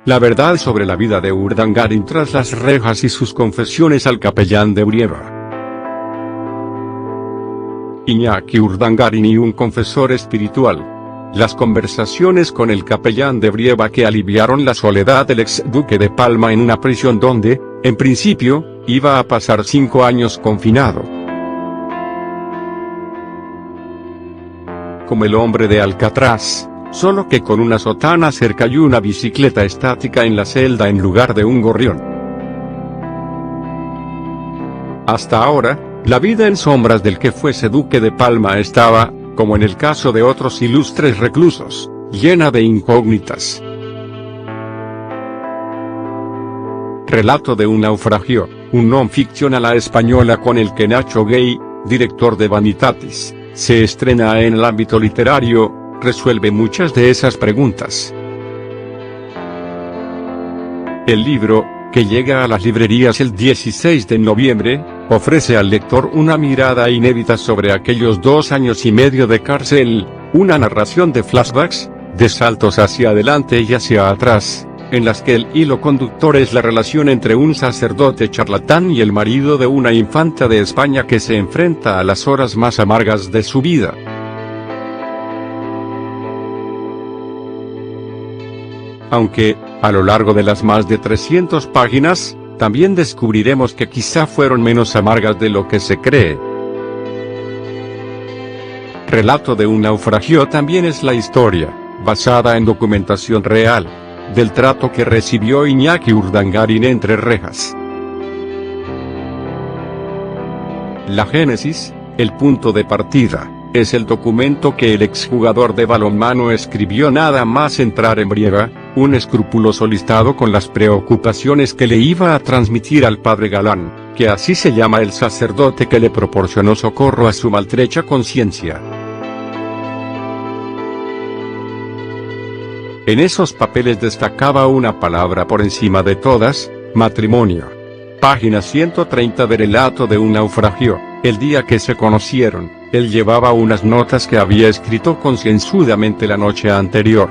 la verdad sobre la vida de Urdangarin tras las rejas y sus confesiones al capellán de Brieva. Iñaki Urdangarin y un confesor espiritual. Las conversaciones con el capellán de Brieva que aliviaron la soledad del ex duque de Palma en una prisión donde, en principio, iba a pasar 5 años confinado. Como el hombre de Alcatraz, solo que con una sotana cerca y una bicicleta estática en la celda en lugar de un gorrión. Hasta ahora, la vida en sombras del que fuese duque de Palma estaba, como en el caso de otros ilustres reclusos, llena de incógnitas. Relato de un naufragio, un non-fiction a la española con el que Nacho Gay, director de Vanitatis, se estrena en el ámbito literario, resuelve muchas de esas preguntas. El libro, que llega a las librerías el 16 de noviembre, ofrece al lector una mirada inédita sobre aquellos 2 años y medio de cárcel, una narración de flashbacks, de saltos hacia adelante y hacia atrás, en las que el hilo conductor es la relación entre un sacerdote charlatán y el marido de una infanta de España que se enfrenta a las horas más amargas de su vida. Aunque, a lo largo de las más de 300 páginas, también descubriremos que quizá fueron menos amargas de lo que se cree. Relato de un naufragio también es la historia, basada en documentación real, del trato que recibió Iñaki Urdangarin entre rejas. La génesis, el punto de partida, es el documento que el exjugador de balonmano escribió nada más entrar en Brieva, un escrupuloso listado con las preocupaciones que le iba a transmitir al padre Galán, que así se llama el sacerdote que le proporcionó socorro a su maltrecha conciencia. En esos papeles destacaba una palabra por encima de todas: matrimonio. Página 130 de Relato de un naufragio. El día que se conocieron, él llevaba unas notas que había escrito concienzudamente la noche anterior.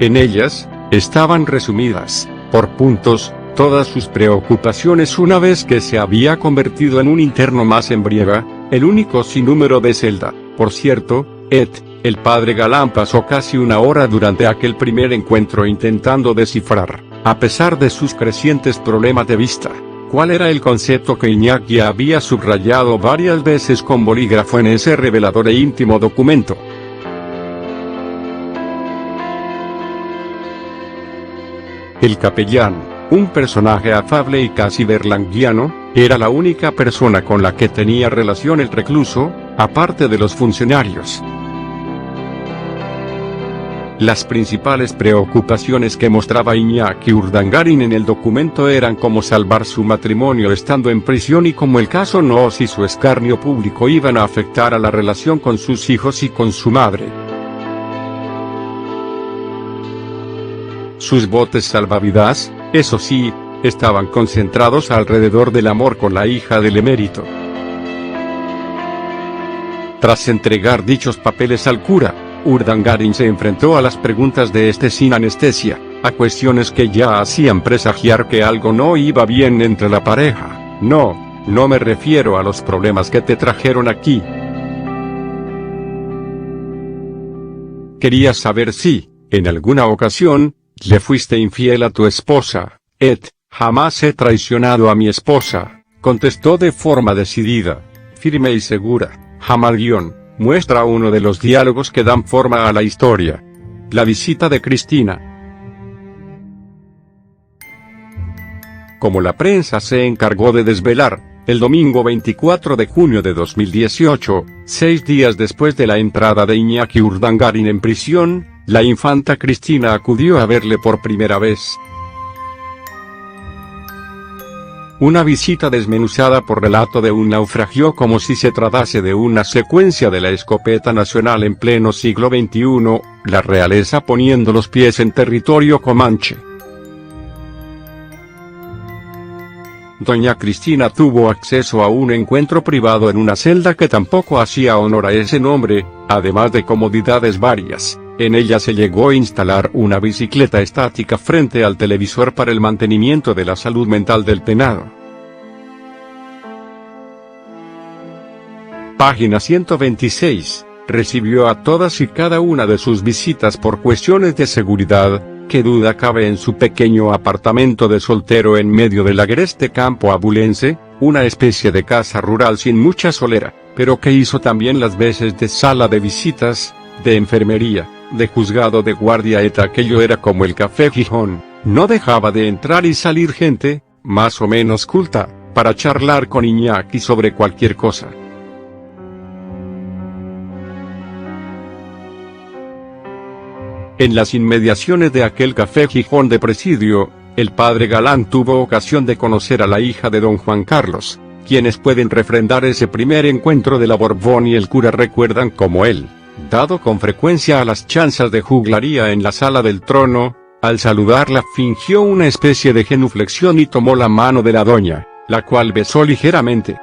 En ellas, estaban resumidas, por puntos, todas sus preocupaciones una vez que se había convertido en un interno más en Brieva, el único sin número de celda. Por cierto, el padre Galán pasó casi 1 hora durante aquel primer encuentro intentando descifrar, a pesar de sus crecientes problemas de vista, cuál era el concepto que Iñaki había subrayado varias veces con bolígrafo en ese revelador e íntimo documento. El capellán, un personaje afable y casi berlanguiano, era la única persona con la que tenía relación el recluso, aparte de los funcionarios. Las principales preocupaciones que mostraba Iñaki Urdangarin en el documento eran cómo salvar su matrimonio estando en prisión y cómo el caso Noos y su escarnio público iban a afectar a la relación con sus hijos y con su madre. Sus botes salvavidas, eso sí, estaban concentrados alrededor del amor con la hija del emérito. Tras entregar dichos papeles al cura, Urdangarin se enfrentó a las preguntas de este sin anestesia, a cuestiones que ya hacían presagiar que algo no iba bien entre la pareja. No me refiero a los problemas que te trajeron aquí. Quería saber si, en alguna ocasión, le fuiste infiel a tu esposa. Jamás he traicionado a mi esposa, contestó de forma decidida, firme y segura. Jamás. Muestra uno de los diálogos que dan forma a la historia. La visita de Cristina. Como la prensa se encargó de desvelar, el domingo 24 de junio de 2018, 6 días después de la entrada de Iñaki Urdangarin en prisión, la infanta Cristina acudió a verle por primera vez. Una visita desmenuzada por Relato de un naufragio como si se tratase de una secuencia de la escopeta nacional en pleno siglo XXI, la realeza poniendo los pies en territorio comanche. Doña Cristina tuvo acceso a un encuentro privado en una celda que tampoco hacía honor a ese nombre, además de comodidades varias. En ella se llegó a instalar una bicicleta estática frente al televisor para el mantenimiento de la salud mental del penado. Página 126. Recibió a todas y cada una de sus visitas por cuestiones de seguridad. ¿Qué duda cabe en su pequeño apartamento de soltero en medio del agreste campo abulense, una especie de casa rural sin mucha solera, pero que hizo también las veces de sala de visitas, de enfermería, de juzgado de guardia? Aquello era como el Café Gijón, no dejaba de entrar y salir gente, más o menos culta, para charlar con Iñaki sobre cualquier cosa. En las inmediaciones de aquel Café Gijón de presidio, el padre Galán tuvo ocasión de conocer a la hija de don Juan Carlos, quienes pueden refrendar ese primer encuentro de la Borbón y el cura recuerdan cómo él, dado con frecuencia a las chanzas de juglaría en la sala del trono, al saludarla fingió una especie de genuflexión y tomó la mano de la doña, la cual besó ligeramente.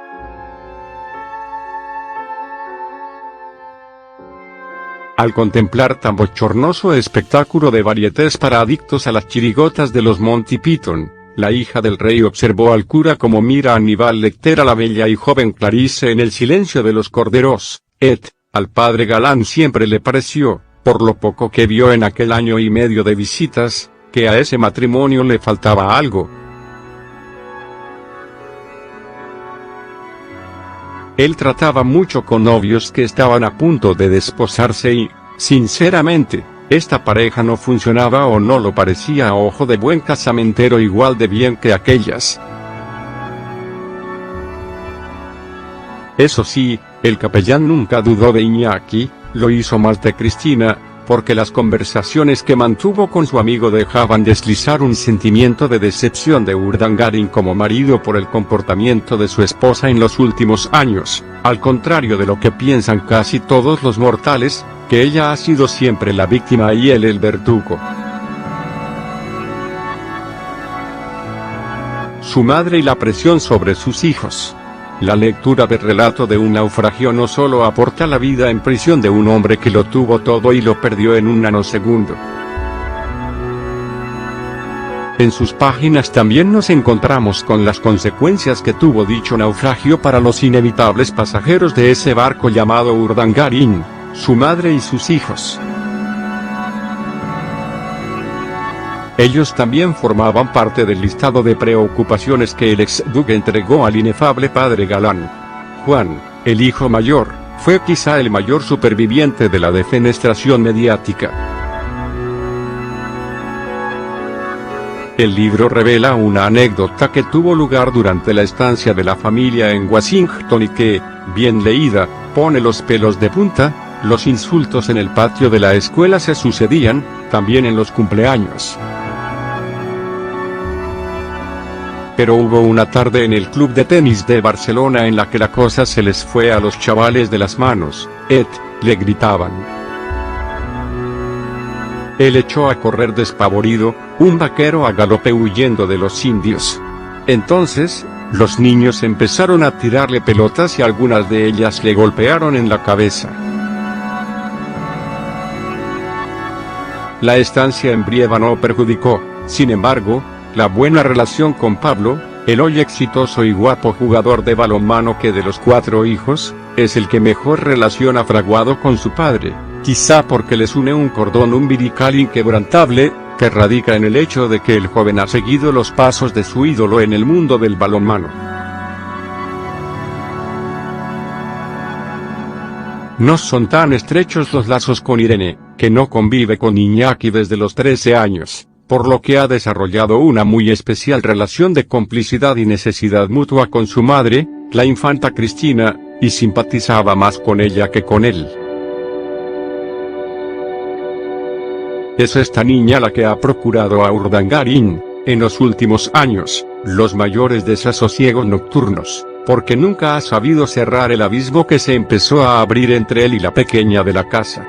Al contemplar tan bochornoso espectáculo de varietés para adictos a las chirigotas de los Monty Python, la hija del rey observó al cura como mira a Aníbal Lecter a la bella y joven Clarice en El silencio de los corderos. Al padre Galán siempre le pareció, por lo poco que vio en aquel año y medio de visitas, que a ese matrimonio le faltaba algo. Él trataba mucho con novios que estaban a punto de desposarse y, sinceramente, esta pareja no funcionaba o no lo parecía a ojo de buen casamentero igual de bien que aquellas. Eso sí, el capellán nunca dudó de Iñaki, lo hizo más de Cristina, porque las conversaciones que mantuvo con su amigo dejaban deslizar un sentimiento de decepción de Urdangarín como marido por el comportamiento de su esposa en los últimos años, al contrario de lo que piensan casi todos los mortales, que ella ha sido siempre la víctima y él el verdugo. Su madre y la presión sobre sus hijos. La lectura del relato de un naufragio no solo aporta la vida en prisión de un hombre que lo tuvo todo y lo perdió en un nanosegundo. En sus páginas también nos encontramos con las consecuencias que tuvo dicho naufragio para los inevitables pasajeros de ese barco llamado Urdangarín, su madre y sus hijos. Ellos también formaban parte del listado de preocupaciones que el ex-duque entregó al inefable padre Galán. Juan, el hijo mayor, fue quizá el mayor superviviente de la defenestración mediática. El libro revela una anécdota que tuvo lugar durante la estancia de la familia en Washington y que, bien leída, pone los pelos de punta. Los insultos en el patio de la escuela se sucedían, también en los cumpleaños. Pero hubo una tarde en el club de tenis de Barcelona en la que la cosa se les fue a los chavales de las manos. Le gritaban. Él echó a correr despavorido, un vaquero a galope huyendo de los indios. Entonces, los niños empezaron a tirarle pelotas y algunas de ellas le golpearon en la cabeza. La estancia en Brieva no perjudicó, sin embargo, la buena relación con Pablo, el hoy exitoso y guapo jugador de balonmano que de los 4 hijos, es el que mejor relación ha fraguado con su padre, quizá porque les une un cordón umbilical inquebrantable, que radica en el hecho de que el joven ha seguido los pasos de su ídolo en el mundo del balonmano. No son tan estrechos los lazos con Irene, que no convive con Iñaki desde los 13 años. Por lo que ha desarrollado una muy especial relación de complicidad y necesidad mutua con su madre, la infanta Cristina, y simpatizaba más con ella que con él. Es esta niña la que ha procurado a Urdangarín, en los últimos años, los mayores desasosiegos nocturnos, porque nunca ha sabido cerrar el abismo que se empezó a abrir entre él y la pequeña de la casa.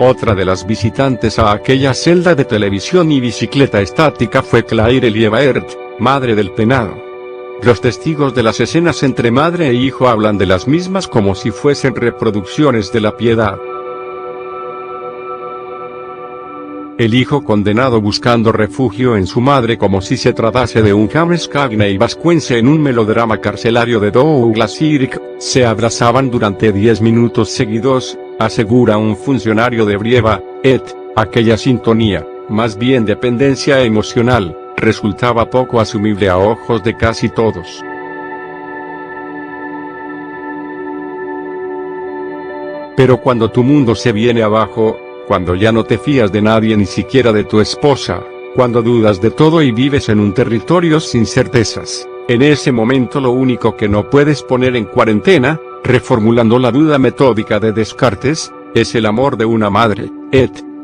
Otra de las visitantes a aquella celda de televisión y bicicleta estática fue Claire Liebert, madre del penado. Los testigos de las escenas entre madre e hijo hablan de las mismas como si fuesen reproducciones de la Piedad. El hijo condenado buscando refugio en su madre como si se tratase de un James Cagney vascuense en un melodrama carcelario de Douglas Sirk, se abrazaban durante 10 minutos seguidos, asegura un funcionario de Brieva, aquella sintonía, más bien dependencia emocional, resultaba poco asumible a ojos de casi todos. Pero cuando tu mundo se viene abajo, cuando ya no te fías de nadie ni siquiera de tu esposa, cuando dudas de todo y vives en un territorio sin certezas, en ese momento lo único que no puedes poner en cuarentena, reformulando la duda metódica de Descartes, es el amor de una madre.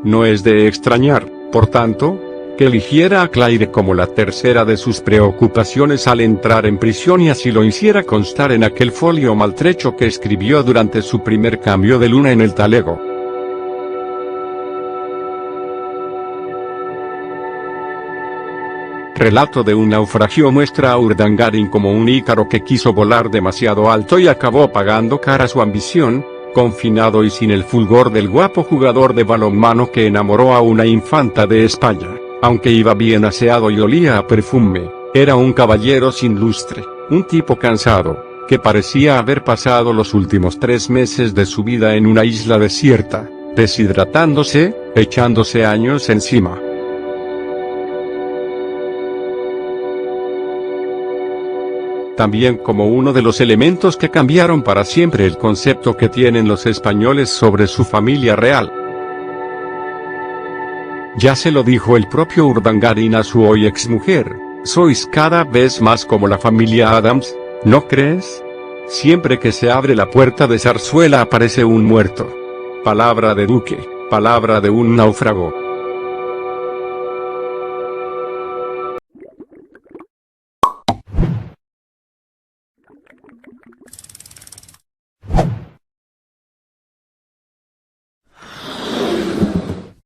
No es de extrañar, por tanto, que eligiera a Claire como la tercera de sus preocupaciones al entrar en prisión y así lo hiciera constar en aquel folio maltrecho que escribió durante su primer cambio de luna en el talego. Relato de un naufragio muestra a Urdangarin como un ícaro que quiso volar demasiado alto y acabó pagando cara su ambición, confinado y sin el fulgor del guapo jugador de balonmano que enamoró a una infanta de España. Aunque iba bien aseado y olía a perfume, era un caballero sin lustre, un tipo cansado, que parecía haber pasado los últimos 3 meses de su vida en una isla desierta, deshidratándose, echándose años encima. También como uno de los elementos que cambiaron para siempre el concepto que tienen los españoles sobre su familia real. Ya se lo dijo el propio Urdangarin a su hoy exmujer: sois cada vez más como la familia Adams, ¿no crees? Siempre que se abre la puerta de Zarzuela aparece un muerto. Palabra de Duque, palabra de un náufrago.